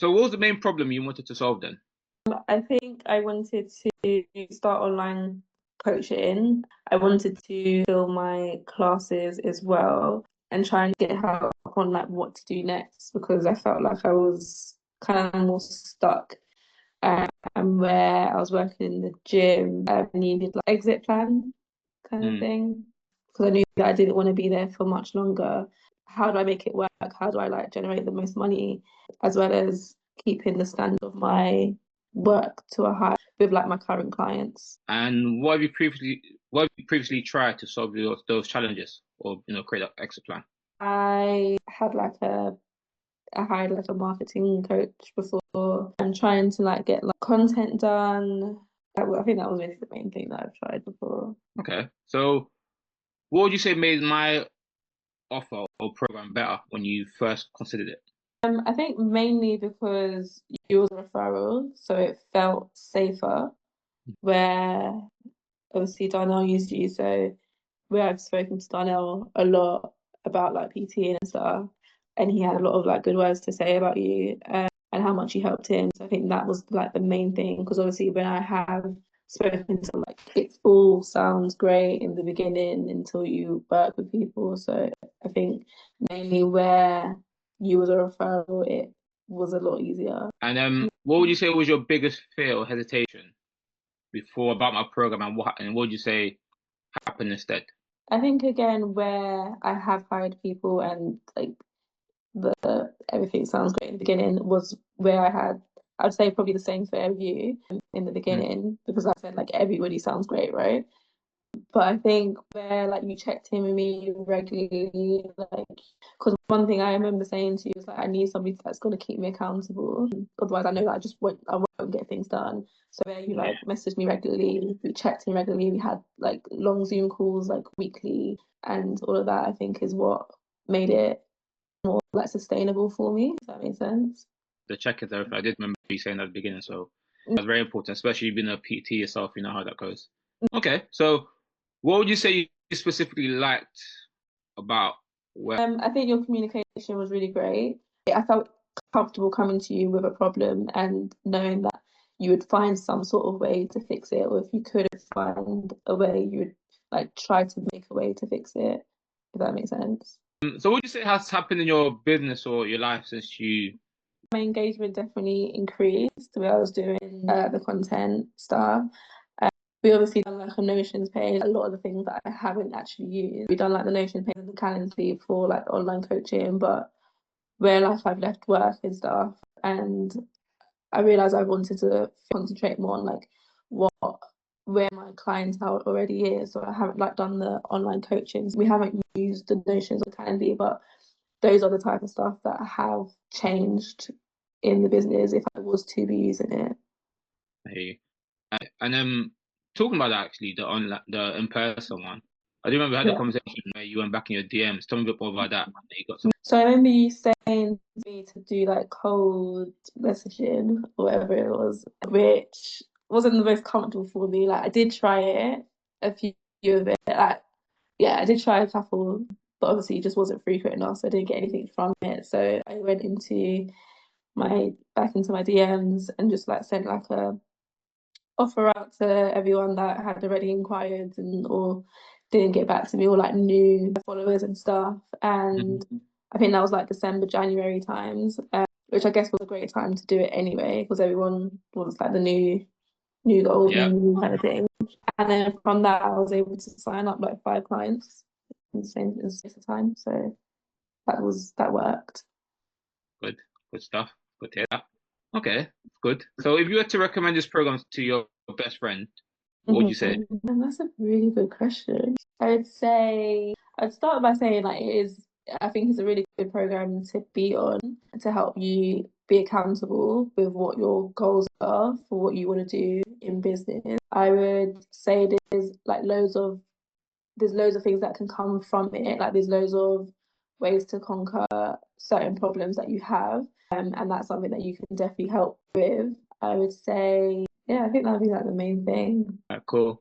So what was the main problem you wanted to solve then? I think I wanted to start online coaching. I wanted to fill my classes as well and try and get help on like what to do next because I felt like I was kind of more stuck where I was working in the gym. I needed like exit plan kind of Mm. thing because I knew that I didn't want to be there for much longer. How do I make it work? How do I like generate the most money as well as keeping the standard of my work to a high with like my current clients? And what have you previously tried to solve those challenges or create an exit plan? I had like I hired like a marketing coach before. I'm trying to like get like content done. I think that was really the main thing that I've tried before. Okay. So what would you say made my offer or program better when you first considered it? I think mainly because you was a referral, so it felt safer. Where obviously Darnell used you, so where I've spoken to Darnell a lot about like PT and stuff, and he had a lot of like good words to say about you and how much you helped him. So I think that was like the main thing because obviously when I have spoken to like it all sounds great in the beginning until you work with people. So I think mainly where you was a referral, it was a lot easier. And what would you say was your biggest fear or hesitation before about my program, and what would you say happened instead? I think again where I have hired people and like the everything sounds great in the beginning was where I'd say probably the same for you in the Mm. beginning because I said like everybody sounds great, right? But I think where like you checked in with me regularly, like because one thing I remember saying to you was like I need somebody that's gonna keep me accountable. Otherwise I know that I won't get things done. So where you Yeah. like messaged me regularly, we checked in regularly, we had like long Zoom calls like weekly and all of that I think is what made it like sustainable for me, if that makes sense. The check-ins, everything. I did remember you saying that at the beginning, so that's very important, especially being a PT yourself, you know how that goes. Okay, so what would you say you specifically liked about where? I think your communication was really great. I felt comfortable coming to you with a problem and knowing that you would find some sort of way to fix it, or if you couldn't find a way, you would like try to make a way to fix it, if that makes sense. So what would you say has happened in your business or your life since you? My engagement definitely increased the way I was doing the content stuff. We obviously done like a Notions page, a lot of the things that I haven't actually used. We done like the Notion page and the Calendly for like the online coaching, but where like I've left work and stuff, and I realized I wanted to concentrate more on like what where my clientele already is. So I haven't like done the online coachings. We haven't used the Notions or Calendly, but those are the type of stuff that have changed in the business if I was to be using it. Hey, and talking about that actually, the in-person one. I do remember we had a Yeah. conversation where you went back in your DMs. Tell me a bit more about that. You got some. So I remember you saying to me to do like cold messaging or whatever it was, which wasn't the most comfortable for me. Like I did try it, a few of it. Like yeah, I did try a couple, but obviously it just wasn't frequent enough, so I didn't get anything from it. So I went into my back into my DMs and just like sent like a offer out to everyone that had already inquired and or didn't get back to me or like new followers and stuff. And Mhm. I think that was like December, January times, which I guess was a great time to do it anyway because everyone wants like the new the old Yeah, new kind of thing. And then from that, I was able to sign up like 5 clients in the same space of time. So that worked. good, good stuff. Good to hear that. Okay, good. So if you were to recommend this program to your best friend, what would you say? And that's a really good question. I'd start by saying like I think it's a really good program to be on to help you be accountable with what your goals are for what you want to do in business. I would say there's loads of things that can come from it. Like there's loads of ways to conquer certain problems that you have. And that's something that you can definitely help with. I would say, yeah, I think that would be like the main thing. Cool.